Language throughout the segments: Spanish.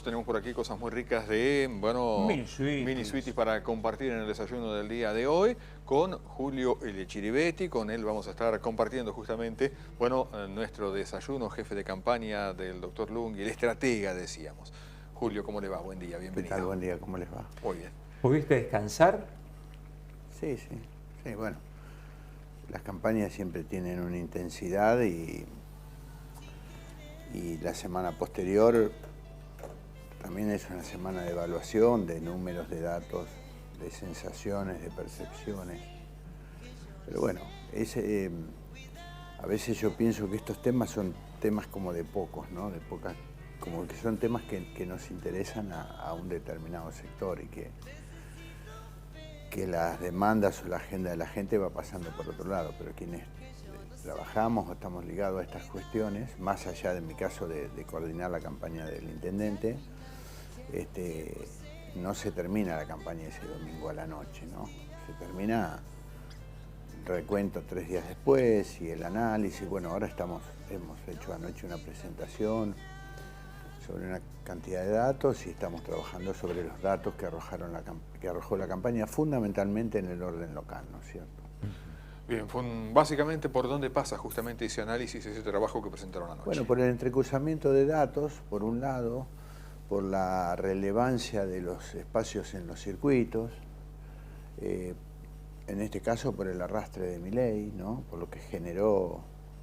tenemos por aquí cosas muy ricas de, bueno, mini sweeties para compartir en el desayuno del día de hoy con Julio Chiribetti. Con él vamos a estar compartiendo justamente, bueno, nuestro desayuno, jefe de campaña del doctor Lung y el estratega, decíamos. Julio, ¿cómo le va? Buen día, bienvenido. ¿Qué tal? Buen día, ¿cómo les va? Muy bien. ¿Pudiste descansar? Sí, bueno. Las campañas siempre tienen una intensidad y la semana posterior también es una semana de evaluación, de números, de datos, de sensaciones, de percepciones. Pero bueno, a veces yo pienso que estos temas son temas como de pocos, ¿no? De pocas, como que son temas que nos interesan a un determinado sector y que las demandas o la agenda de la gente va pasando por otro lado, pero quienes trabajamos o estamos ligados a estas cuestiones, más allá de mi caso de coordinar la campaña del intendente, no se termina la campaña ese domingo a la noche, ¿no? Se termina recuento 3 días después y el análisis. Bueno, ahora hemos hecho anoche una presentación sobre una cantidad de datos y estamos trabajando sobre los datos que arrojó la campaña, fundamentalmente en el orden local, ¿no es cierto? Bien, básicamente, ¿por dónde pasa justamente ese análisis, ese trabajo que presentaron anoche? Bueno, por el entrecruzamiento de datos, por un lado, por la relevancia de los espacios en los circuitos, en este caso por el arrastre de Milei, ¿no? Por lo que generó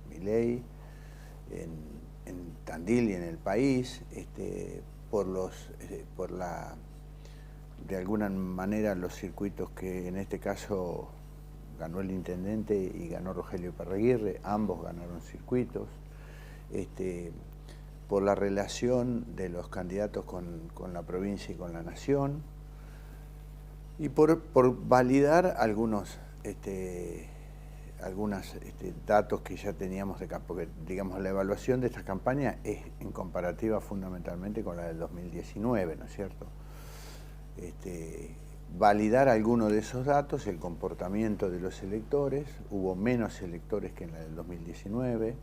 Milei en Tandil y en el país, de alguna manera los circuitos que en este caso ganó el intendente y ganó Rogelio Iparraguirre, ambos ganaron circuitos, por la relación de los candidatos con la provincia y con la nación, y por validar algunos datos que ya teníamos de campo, porque digamos la evaluación de esta campaña es en comparativa fundamentalmente con la del 2019, ¿no es cierto? Validar algunos de esos datos, el comportamiento de los electores, hubo menos electores que en la del 2019,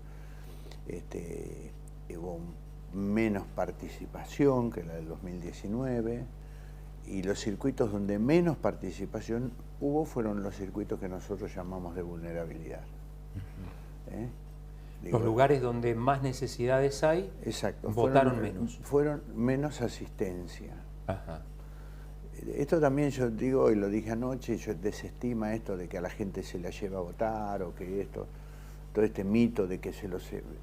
hubo menos participación que en la del 2019, y los circuitos donde menos participación hubo fueron los circuitos que nosotros llamamos de vulnerabilidad. Los lugares donde más necesidades hay, exacto, votaron menos. Fueron menos asistencia. Ajá. Esto también yo digo, y lo dije anoche, yo desestima esto de que a la gente se la lleva a votar o que todo este mito de que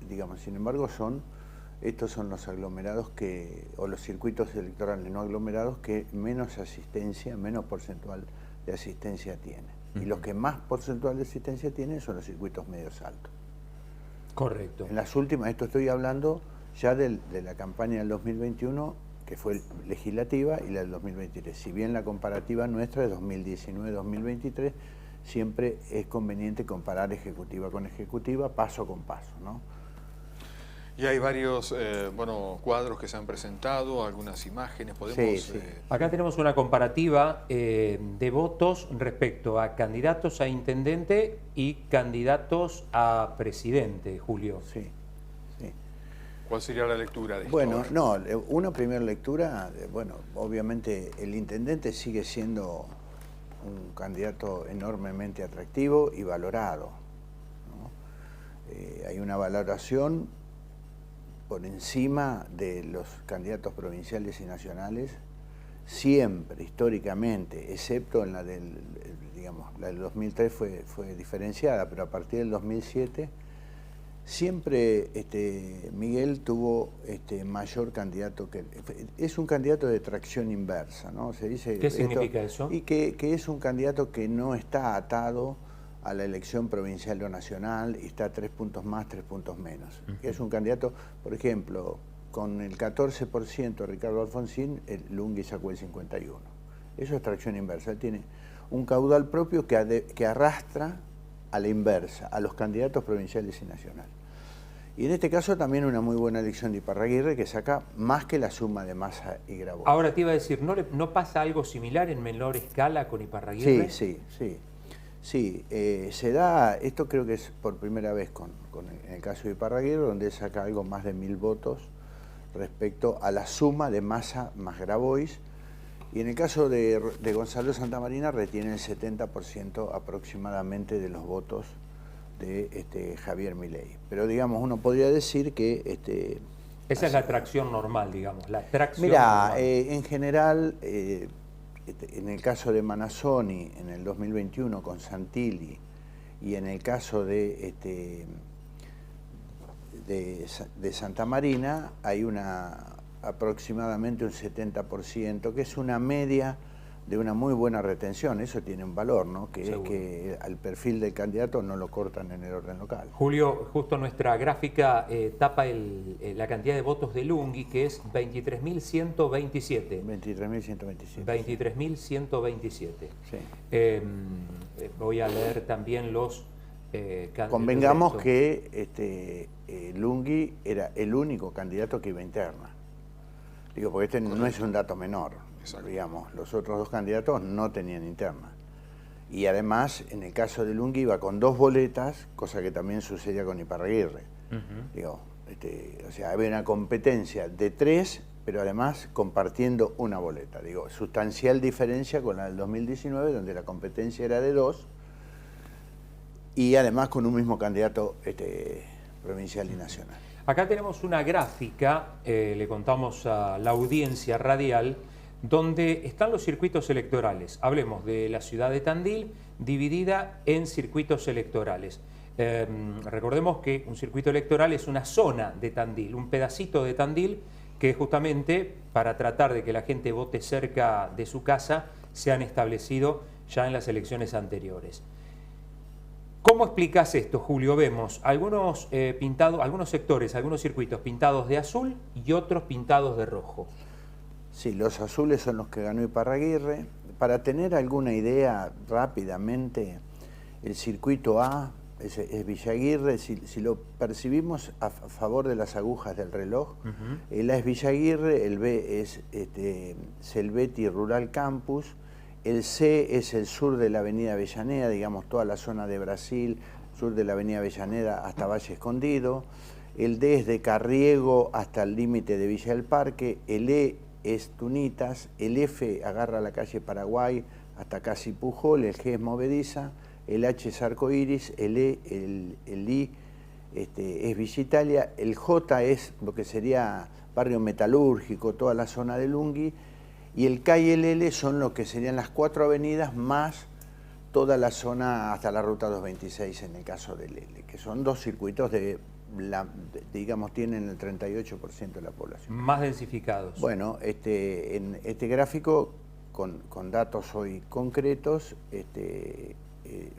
digamos, sin embargo estos son los aglomerados o los circuitos electorales no aglomerados que menos asistencia, menos porcentual de asistencia tienen. Y los que más porcentual de asistencia tienen son los circuitos medios altos. Correcto. En las últimas, esto estoy hablando ya de la campaña del 2021, que fue legislativa, y la del 2023. Si bien la comparativa nuestra es 2019-2023, siempre es conveniente comparar ejecutiva con ejecutiva, paso con paso, ¿no? Y hay varios cuadros que se han presentado, algunas imágenes, podemos... Sí. Acá tenemos una comparativa de votos respecto a candidatos a intendente y candidatos a presidente, Julio. Sí. ¿Cuál sería la lectura de esto? Bueno, no, una primera lectura, obviamente el intendente sigue siendo un candidato enormemente atractivo y valorado, ¿no? Hay una valoración por encima de los candidatos provinciales y nacionales, siempre, históricamente, excepto en la del 2003 fue diferenciada, pero a partir del 2007, siempre Miguel tuvo mayor candidato que... Es un candidato de tracción inversa, ¿no? Se dice ¿Qué significa eso? Y que es un candidato que no está atado a la elección provincial o nacional y está 3 puntos más, 3 puntos menos. Es un candidato, por ejemplo, con el 14% Ricardo Alfonsín, el Lungui sacó el 51%. Eso es tracción inversa. Él tiene un caudal propio que arrastra a la inversa, a los candidatos provinciales y nacionales. Y en este caso también una muy buena elección de Iparraguirre, que saca más que la suma de Massa y Grabois. Ahora te iba a decir, ¿no pasa algo similar en menor escala con Iparraguirre? Sí, se da, esto creo que es por primera vez en el caso de Iparraguirre, donde saca algo más de 1000 votos respecto a la suma de Massa más Grabois. Y en el caso de Gonzalo Santamarina retiene el 70% aproximadamente de los votos de Javier Milei. Pero digamos, uno podría decir que... esa es la tracción normal, digamos, la tracción normal. Mira, en general, en el caso de Manassoni, en el 2021 con Santilli, y en el caso de Santamarina, hay aproximadamente un 70%, que es una media de una muy buena retención. Eso tiene un valor, ¿no? Que Seguro. Es que al perfil del candidato no lo cortan en el orden local. Julio, justo nuestra gráfica tapa la cantidad de votos de Lunghi, que es 23.127. 23.127. 23.127. Sí. Voy a leer también los... Convengamos que Lunghi era el único candidato que iba interna. Digo, porque este no es un dato menor. Digamos, los otros dos candidatos no tenían interna. Y además, en el caso de Lunghi iba con 2 boletas, cosa que también sucedía con Iparraguirre. Digo, o sea, había una competencia de 3, pero además compartiendo una boleta. Digo, sustancial diferencia con la del 2019, donde la competencia era de 2, y además con un mismo candidato provincial y nacional. Acá tenemos una gráfica, le contamos a la audiencia radial, donde están los circuitos electorales. Hablemos de la ciudad de Tandil, dividida en circuitos electorales. Recordemos que un circuito electoral es una zona de Tandil, un pedacito de Tandil, que justamente para tratar de que la gente vote cerca de su casa, se han establecido ya en las elecciones anteriores. ¿Cómo explicás esto, Julio? Vemos algunos algunos sectores, algunos circuitos pintados de azul y otros pintados de rojo. Sí, los azules son los que ganó Iparraguirre. Para tener alguna idea rápidamente, el circuito A es Villaguirre. Si lo percibimos a favor de las agujas del reloj, el A es Villaguirre, el B es Selvetti Rural Campus, el C es el sur de la avenida Avellaneda, digamos toda la zona de Brasil, sur de la avenida Avellaneda hasta Valle Escondido, el D es de Carriego hasta el límite de Villa del Parque, el E es Tunitas, el F agarra la calle Paraguay hasta casi Pujol, el G es Movediza, el H es Arcoiris, el E, el I es Villa Italia, el J es lo que sería barrio metalúrgico, toda la zona de Lunghi, y el K y el L son lo que serían las 4 avenidas más toda la zona hasta la ruta 226 en el caso del L, que son 2 circuitos digamos, tienen el 38% de la población. Más densificados. Bueno, en este gráfico, con datos hoy concretos,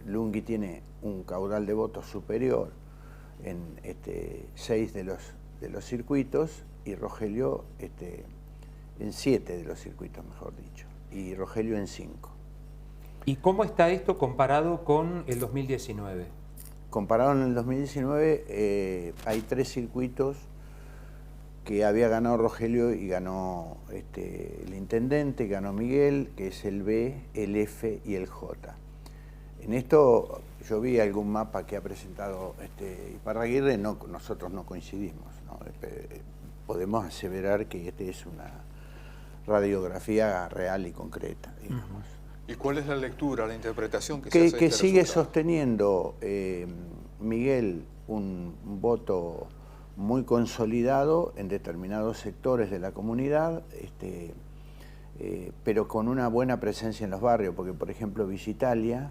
Lunghi tiene un caudal de votos superior en 6 de los circuitos y Rogelio en 7 de los circuitos, mejor dicho, y Rogelio en 5. ¿Y cómo está esto comparado con el 2019? Comparado en el 2019, hay 3 circuitos que había ganado Rogelio y ganó el intendente, ganó Miguel, que es el B, el F y el J. En esto yo vi algún mapa que ha presentado Iparraguirre, nosotros no coincidimos, ¿no? Podemos aseverar que es una radiografía real y concreta, digamos. ¿Y cuál es la lectura, la interpretación que se hace? Que sigue sosteniendo Miguel un voto muy consolidado en determinados sectores de la comunidad, pero con una buena presencia en los barrios, porque por ejemplo Villa Italia,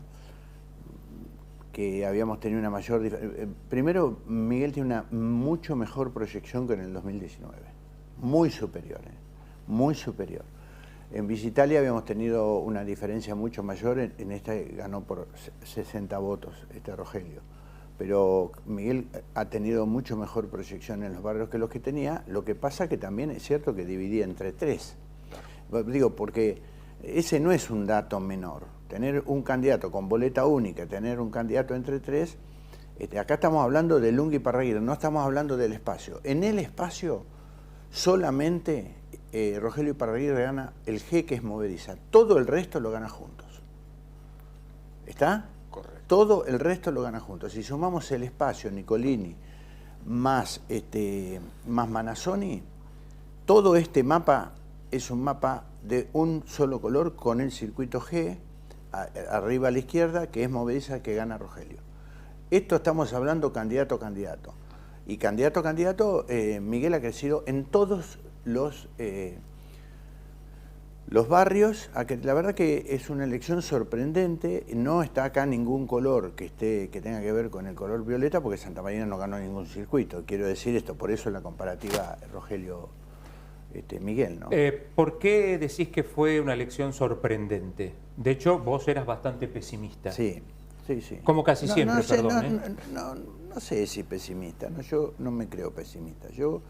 que habíamos tenido una mayor diferencia. Primero, Miguel tiene una mucho mejor proyección que en el 2019, muy superior, muy superior. En Villa Italia habíamos tenido una diferencia mucho mayor, en esta ganó por 60 votos Rogelio. Pero Miguel ha tenido mucho mejor proyección en los barrios que los que tenía, lo que pasa que también es cierto que dividía entre 3. Digo, porque ese no es un dato menor. Tener un candidato con boleta única, tener un candidato entre 3, acá estamos hablando de Lunghi y Iparraguirre, no estamos hablando del espacio. En el espacio solamente Rogelio Iparraguirre gana el G, que es Movediza. Todo el resto lo gana juntos. ¿Está? Correcto. Todo el resto lo gana juntos. Si sumamos el espacio, Nicolini, más Manassoni, todo este mapa es un mapa de un solo color con el circuito G, arriba a la izquierda, que es movediza, que gana Rogelio. Esto estamos hablando candidato a candidato. Y candidato a candidato, Miguel ha crecido en todos los barrios. La verdad que es una elección sorprendente. No está acá ningún color que tenga que ver con el color violeta, porque Santa Marina no ganó ningún circuito. Quiero decir esto, por eso la comparativa Rogelio-Miguel, ¿no? ¿Por qué decís que fue una elección sorprendente? De hecho, vos eras bastante pesimista. Sí, sí, sí. Como casi siempre, no sé, perdón. No sé si pesimista, ¿no? Yo no me creo pesimista. Yo...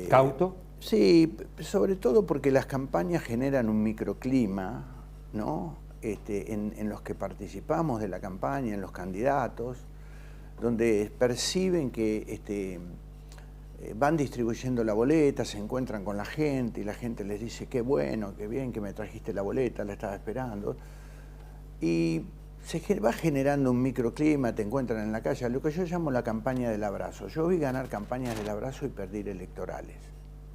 ¿Cauto? Sí, sobre todo porque las campañas generan un microclima, ¿no? En los que participamos de la campaña, en los candidatos, donde perciben que van distribuyendo la boleta, se encuentran con la gente y la gente les dice qué bueno, qué bien que me trajiste la boleta, la estaba esperando. Y se va generando un microclima, te encuentran en la calle, lo que yo llamo la campaña del abrazo. Yo vi ganar campañas del abrazo y perder electorales,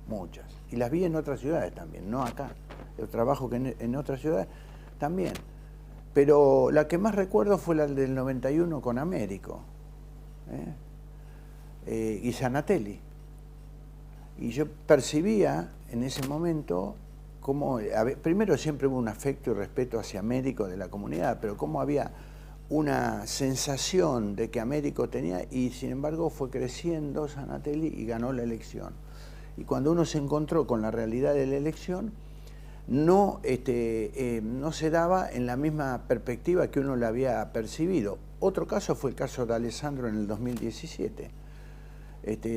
muchas. Y las vi en otras ciudades también, no acá. Yo trabajo en otras ciudades también. Pero la que más recuerdo fue la del 91 con Américo y Zanatelli. Y yo percibía en ese momento cómo, primero siempre hubo un afecto y respeto hacia Américo de la comunidad, pero cómo había una sensación de que Américo tenía, y sin embargo fue creciendo Zanatelli y ganó la elección. Y cuando uno se encontró con la realidad de la elección, no se daba en la misma perspectiva que uno la había percibido. Otro caso fue el caso de Alessandro en el 2017.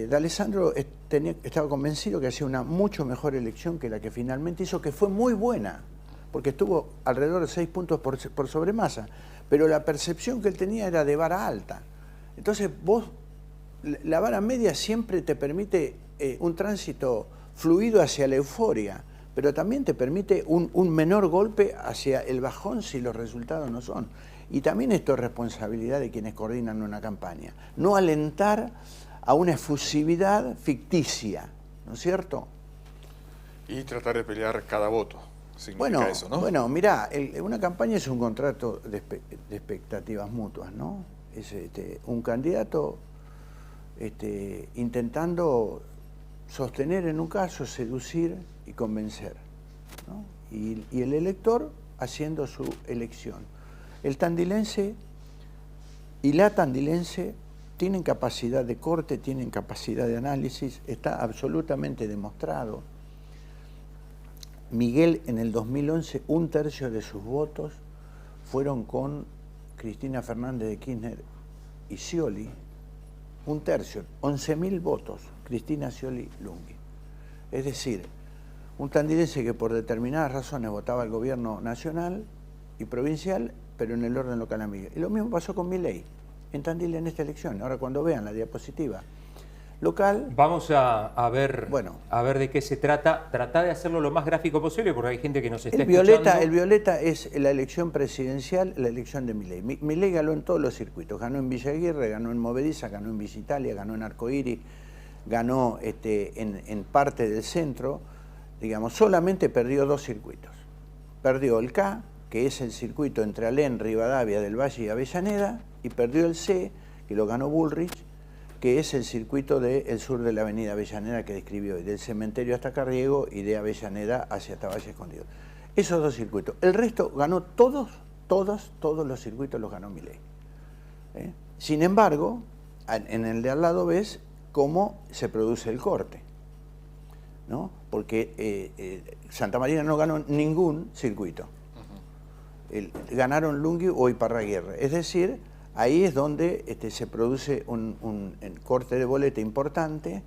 D'Alessandro estaba convencido que hacía una mucho mejor elección que la que finalmente hizo, que fue muy buena, porque estuvo alrededor de 6 puntos por sobre Massa, pero la percepción que él tenía era de vara alta. Entonces la vara media siempre te permite un tránsito fluido hacia la euforia, pero también te permite un menor golpe hacia el bajón si los resultados no son. Y también esto es responsabilidad de quienes coordinan una campaña, no alentar a una efusividad ficticia, ¿no es cierto? Y tratar de pelear cada voto, significa eso, ¿no? Bueno, mirá, una campaña es un contrato de expectativas mutuas, ¿no? Es un candidato intentando sostener en un caso, seducir y convencer, ¿no? Y el elector haciendo su elección. El tandilense y la tandilense tienen capacidad de corte, tienen capacidad de análisis, está absolutamente demostrado. Miguel en el 2011, 1/3 de sus votos fueron con Cristina Fernández de Kirchner y Scioli, 1/3, 11.000 votos, Cristina, Scioli, Lunghi. Es decir, un tandilense que por determinadas razones votaba al gobierno nacional y provincial, pero en el orden local a Miguel. Y lo mismo pasó con Milei en Tandil en esta elección. Ahora cuando vean la diapositiva local... Vamos a ver, a ver de qué se trata. Trata de hacerlo lo más gráfico posible porque hay gente que nos está escuchando. El violeta es la elección presidencial, la elección de Milei. Milei ganó en todos los circuitos. Ganó en Villa Aguirre, ganó en Movediza, ganó en Visitalia, ganó en Arcoíris, ganó en parte del centro. Digamos, solamente perdió 2 circuitos. Perdió el K, que es el circuito entre Alén, Rivadavia, del Valle y Avellaneda, y perdió el C, que lo ganó Bullrich, que es el circuito del sur de la avenida Avellaneda que describió hoy, del cementerio hasta Carriego y de Avellaneda hacia Valle Escondido. Esos 2 circuitos. El resto ganó todos los circuitos los ganó Milei. Sin embargo, en el de al lado ves cómo se produce el corte, ¿no? Porque Santa Marina no ganó ningún circuito. Ganaron Lunghi o Iparraguirre. Es decir, ahí es donde se produce un corte de boleta importante,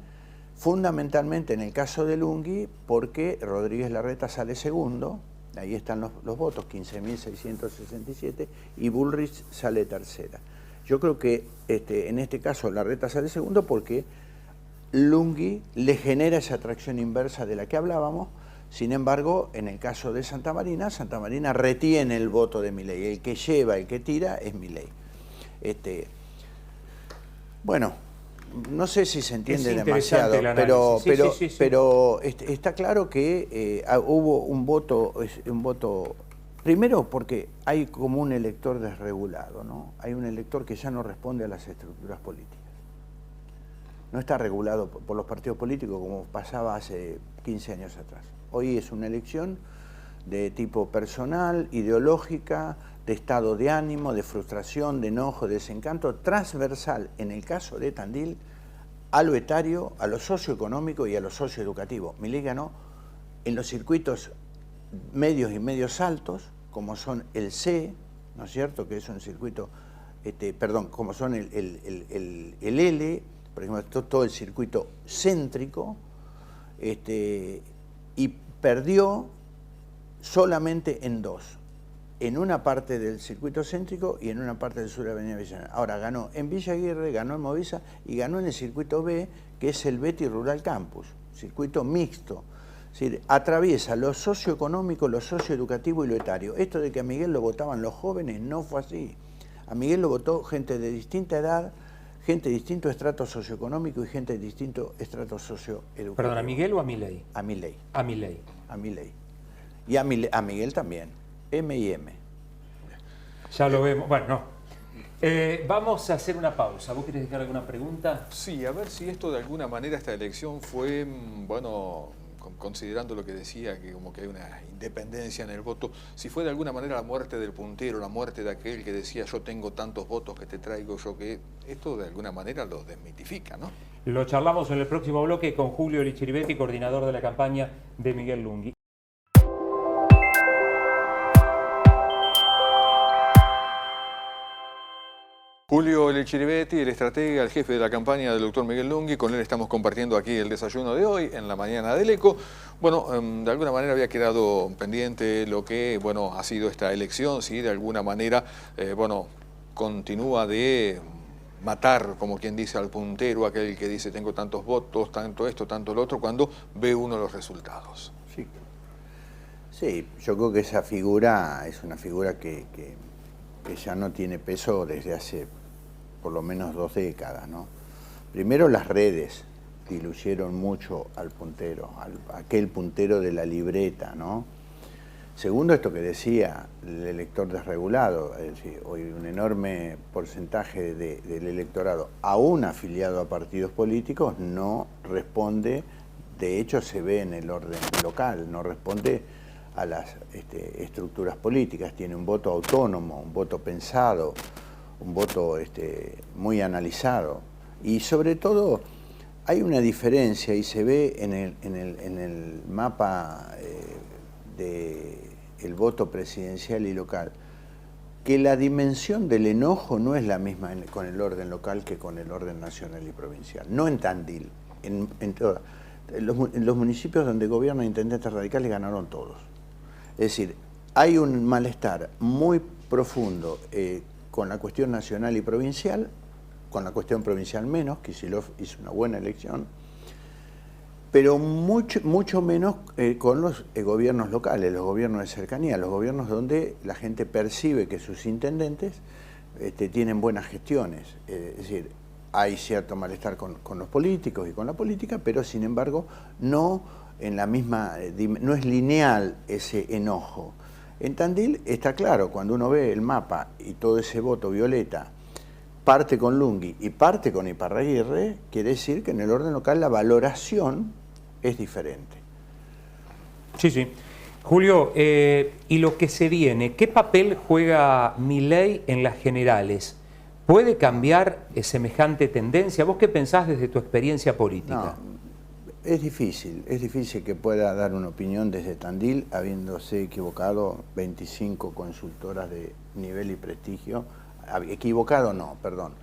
fundamentalmente en el caso de Lunghi, porque Rodríguez Larreta sale segundo, ahí están los votos, 15.667, y Bullrich sale tercera. Yo creo que en este caso Larreta sale segundo porque Lunghi le genera esa atracción inversa de la que hablábamos. Sin embargo, en el caso de Santa Marina retiene el voto de Milei. El que lleva, el que tira es Milei. Bueno, no sé si se entiende demasiado, pero está claro que hubo un voto, primero porque hay como un elector desregulado, ¿no? Hay un elector que ya no responde a las estructuras políticas. No está regulado por los partidos políticos como pasaba hace 15 años atrás. Hoy es una elección de tipo personal, ideológica, de estado de ánimo, de frustración, de enojo, de desencanto, transversal, en el caso de Tandil, a lo etario, a lo socioeconómico y a lo socioeducativo. Milei ganó en los circuitos medios y medios altos, como son el C, ¿no es cierto?, que es un circuito, como son el L, por ejemplo, todo el circuito céntrico, y perdió solamente en dos, en una parte del circuito céntrico y en una parte del sur de Avenida Avellaneda. Ahora ganó en Villa Aguirre, ganó en Movisa y ganó en el circuito B, que es el Betty Rural Campus, circuito mixto. Es decir, atraviesa lo socioeconómico, lo socioeducativo y lo etario. Esto de que a Miguel lo votaban los jóvenes no fue así. A Miguel lo votó gente de distinta edad, gente de distinto estrato socioeconómico y gente de distinto estrato socioeducativo. ¿Perdón, a Miguel o a Milei? A Milei. A Milei. A Milei. Y a Miguel también. M y M. Ya lo vemos. Bueno, no. Vamos a hacer una pausa. ¿Vos querés dejar alguna pregunta? Sí, a ver si esto de alguna manera, esta elección fue, bueno, considerando lo que decía, que como que hay una independencia en el voto, si fue de alguna manera la muerte del puntero, la muerte de aquel que decía yo tengo tantos votos que te traigo yo, que esto de alguna manera lo desmitifica, ¿no? Lo charlamos en el próximo bloque con Julio Lichiribetti, coordinador de la campaña de Miguel Lunghi. Julio Lichiribetti, el estratega, el jefe de la campaña del doctor Miguel Lunghi, con él estamos compartiendo aquí el desayuno de hoy, en la mañana del ECO. Bueno, de alguna manera había quedado pendiente lo que, bueno, ha sido esta elección, si de alguna manera, bueno, continúa de matar, como quien dice, al puntero, aquel que dice tengo tantos votos, tanto esto, tanto lo otro, cuando ve uno los resultados. Sí, yo creo que esa figura es una figura que ya no tiene peso desde hace por lo menos 2 décadas, ¿no? Primero, las redes diluyeron mucho al puntero, aquel puntero de la libreta, ¿no? Segundo, esto que decía, el elector desregulado, es decir, hoy un enorme porcentaje del electorado, aún afiliado a partidos políticos, no responde, de hecho se ve en el orden local, no responde a las estructuras políticas, tiene un voto autónomo, un voto pensado, un voto muy analizado. Y sobre todo hay una diferencia y se ve en el mapa del voto presidencial y local, que la dimensión del enojo no es la misma con el orden local que con el orden nacional y provincial. No en Tandil, en los municipios donde gobiernan intendentes radicales ganaron todos. Es decir, hay un malestar muy profundo con la cuestión nacional y provincial, con la cuestión provincial menos, Kicillof hizo una buena elección, pero mucho menos con los gobiernos locales, los gobiernos de cercanía, los gobiernos donde la gente percibe que sus intendentes tienen buenas gestiones. Es decir, hay cierto malestar con los políticos y con la política, pero sin embargo no en la misma, no es lineal ese enojo. En Tandil está claro, cuando uno ve el mapa y todo ese voto violeta parte con Lunghi y parte con Iparraguirre, quiere decir que en el orden local la valoración es diferente. Sí, sí. Julio, y lo que se viene, ¿qué papel juega Milei en las generales? ¿Puede cambiar semejante tendencia? ¿Vos qué pensás desde tu experiencia política? No, es difícil que pueda dar una opinión desde Tandil, habiéndose equivocado 25 consultoras de nivel y prestigio, equivocado no, perdón,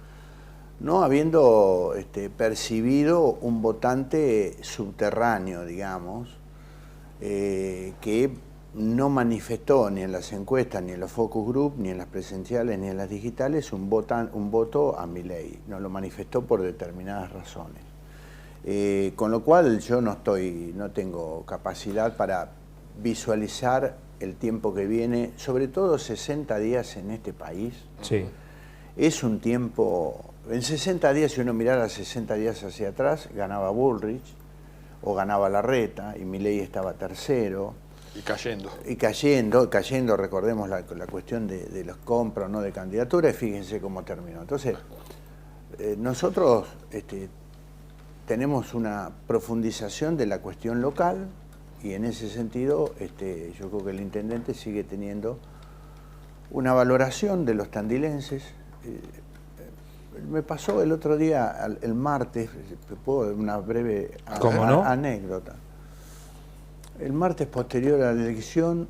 no habiendo percibido un votante subterráneo, digamos, que no manifestó ni en las encuestas, ni en los focus group, ni en las presenciales, ni en las digitales un voto a Milei, no lo manifestó por determinadas razones. Con lo cual yo no tengo capacidad para visualizar el tiempo que viene, sobre todo 60 días en este país. Sí. Es un tiempo En 60 días, si uno mirara 60 días hacia atrás, ganaba Bullrich o ganaba Larreta y Milei estaba tercero. Y cayendo. Y cayendo, recordemos la cuestión de los compras, ¿no?, de candidatura, y fíjense cómo terminó. Entonces, nosotros tenemos una profundización de la cuestión local y en ese sentido yo creo que el intendente sigue teniendo una valoración de los tandilenses. Me pasó el otro día, el martes, puedo dar una breve anécdota. El martes posterior a la elección,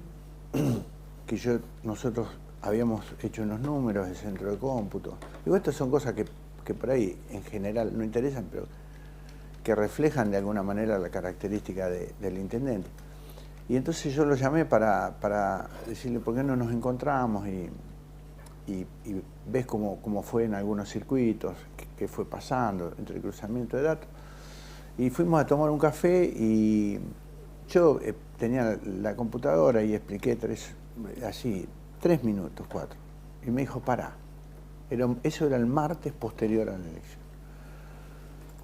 que nosotros habíamos hecho unos números del centro de cómputo. Digo, estas son cosas que por ahí en general no interesan, pero que reflejan de alguna manera la característica del intendente. Y entonces yo lo llamé para decirle por qué no nos encontramos y ves cómo fue en algunos circuitos, qué fue pasando entre el cruzamiento de datos. Y fuimos a tomar un café y yo tenía la computadora y expliqué 3 minutos, 4. Y me dijo, pará. Eso era el martes posterior a la elección.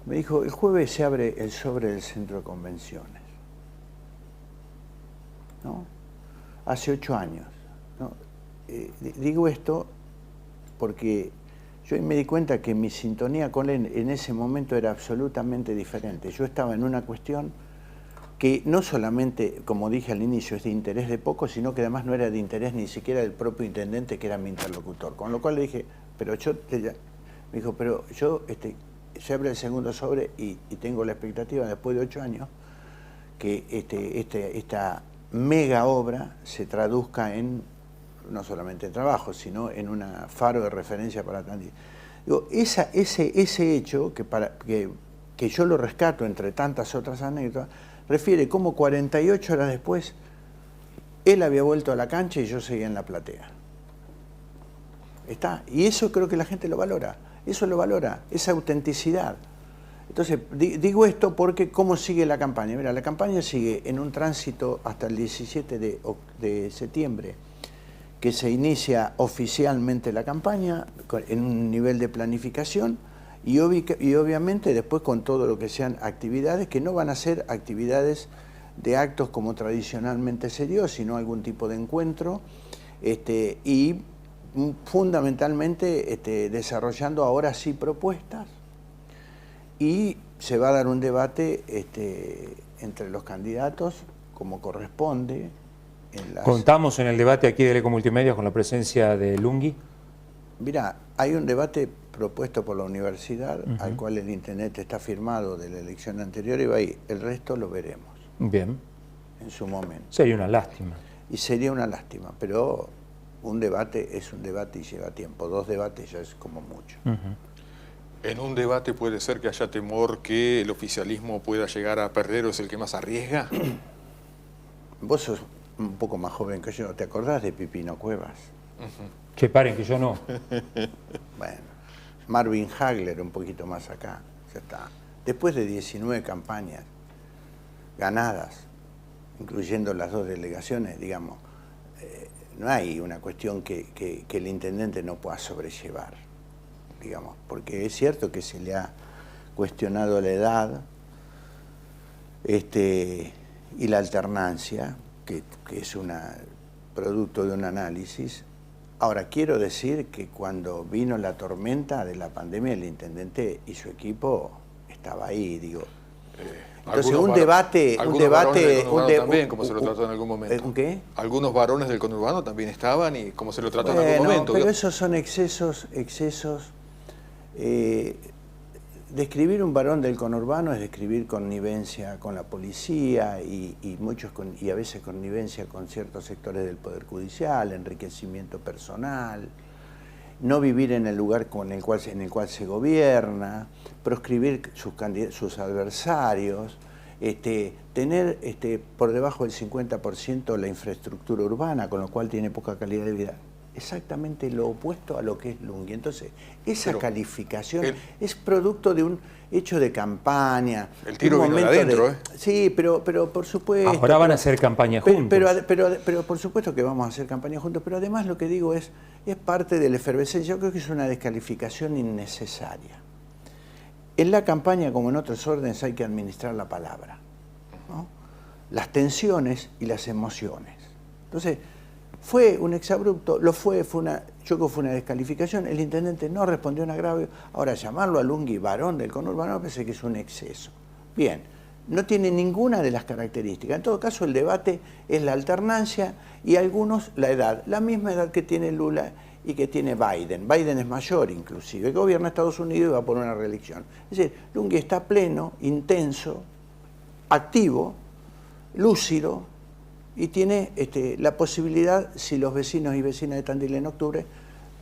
Me dijo, el jueves se abre el sobre del centro de convenciones. ¿No? Hace 8 años. ¿No? Digo esto porque yo me di cuenta que mi sintonía con él en ese momento era absolutamente diferente. Yo estaba en una cuestión que no solamente, como dije al inicio, es de interés de pocos, sino que además no era de interés ni siquiera del propio intendente, que era mi interlocutor. Con lo cual le dije, pero me dijo, pero yo se abre el segundo sobre y tengo la expectativa, después de 8 años, que esta mega obra se traduzca en, no solamente en trabajo, sino en un faro de referencia para Tandil. Digo, ese hecho, que yo lo rescato entre tantas otras anécdotas, refiere cómo 48 horas después él había vuelto a la cancha y yo seguía en la platea. Está. Y eso creo que la gente lo valora. Eso lo valora, esa autenticidad. Entonces, digo esto porque ¿cómo sigue la campaña? Mira, la campaña sigue en un tránsito hasta el 17 de septiembre, que se inicia oficialmente la campaña en un nivel de planificación y obviamente después con todo lo que sean actividades, que no van a ser actividades de actos como tradicionalmente se dio, sino algún tipo de encuentro, y fundamentalmente desarrollando ahora sí propuestas, y se va a dar un debate entre los candidatos como corresponde. Contamos en el debate aquí de Ecomultimedios con la presencia de Lunghi. Mira, hay un debate propuesto por la universidad, al cual el intendente está firmado de la elección anterior y va ahí. El resto lo veremos. Bien. En su momento. Sería una lástima. Y sería una lástima, pero un debate es un debate y lleva tiempo. 2 debates ya es como mucho. En un debate puede ser que haya temor que el oficialismo pueda llegar a perder o es el que más arriesga. Vos sos un poco más joven que yo. ¿Te acordás de Pipino Cuevas? Que paren, que yo no. Bueno, Marvin Hagler un poquito más acá. Ya está. Después de 19 campañas ganadas, incluyendo las 2 delegaciones, digamos, no hay una cuestión que el intendente no pueda sobrellevar, digamos, porque es cierto que se le ha cuestionado la edad y la alternancia, que es producto de un análisis. Ahora, quiero decir que cuando vino la tormenta de la pandemia, el intendente y su equipo estaba ahí, digo. Entonces un debate también, como se lo trató en algún momento. ¿Un qué? Algunos varones del conurbano también estaban y como se lo trató en algún momento. Pero esos son excesos. Describir un varón del conurbano es describir connivencia con la policía y a veces connivencia con ciertos sectores del Poder Judicial, enriquecimiento personal, no vivir en el lugar en el cual se gobierna, proscribir sus adversarios, tener por debajo del 50% la infraestructura urbana, con lo cual tiene poca calidad de vida. exactamente lo opuesto a lo que es Lunghi. Entonces, esa calificación es producto de un hecho de campaña. El tiro vino de adentro, ¿eh? Sí, pero por supuesto... Ahora van a hacer campaña juntos. Pero por supuesto que vamos a hacer campaña juntos, pero además lo que digo es parte de la efervescencia. Yo creo que es una descalificación innecesaria. En la campaña, como en otros órdenes, hay que administrar la palabra, ¿no? Las tensiones y las emociones. Entonces, fue un exabrupto, yo creo que fue una descalificación, el intendente no respondió en agravio. Ahora, llamarlo a Lunghi varón del conurbano me parece que es un exceso. Bien, no tiene ninguna de las características. En todo caso, el debate es la alternancia y algunos la edad, la misma edad que tiene Lula y que tiene Biden. Biden es mayor inclusive, gobierna Estados Unidos y va por una reelección. Es decir, Lunghi está pleno, intenso, activo, lúcido, y tiene la posibilidad, si los vecinos y vecinas de Tandil en octubre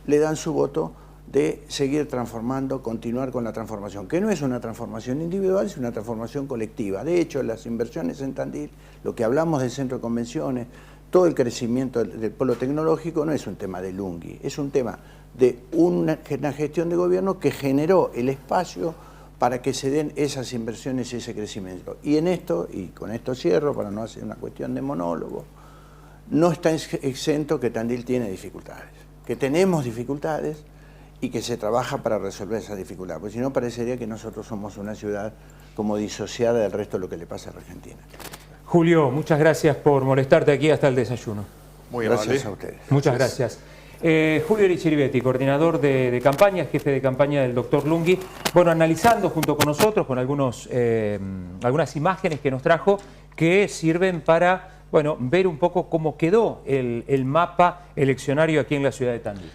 le dan su voto, de seguir transformando, continuar con la transformación, que no es una transformación individual, es una transformación colectiva. De hecho, las inversiones en Tandil, lo que hablamos del centro de convenciones, todo el crecimiento del polo tecnológico no es un tema de Lunghi, es un tema de una gestión de gobierno que generó el espacio para que se den esas inversiones y ese crecimiento. Y en esto, y con esto cierro para no hacer una cuestión de monólogo, no está exento que Tandil tiene dificultades, que tenemos dificultades y que se trabaja para resolver esas dificultades, porque si no parecería que nosotros somos una ciudad como disociada del resto de lo que le pasa a Argentina. Julio, muchas gracias por molestarte aquí hasta el desayuno. Muy gracias amable. a ustedes. Muchas gracias. Julio Lichiribetti, coordinador de campaña, jefe de campaña del doctor Lunghi, bueno, analizando junto con nosotros, con algunas imágenes que nos trajo, que sirven para, bueno, ver un poco cómo quedó el mapa eleccionario aquí en la ciudad de Tandil.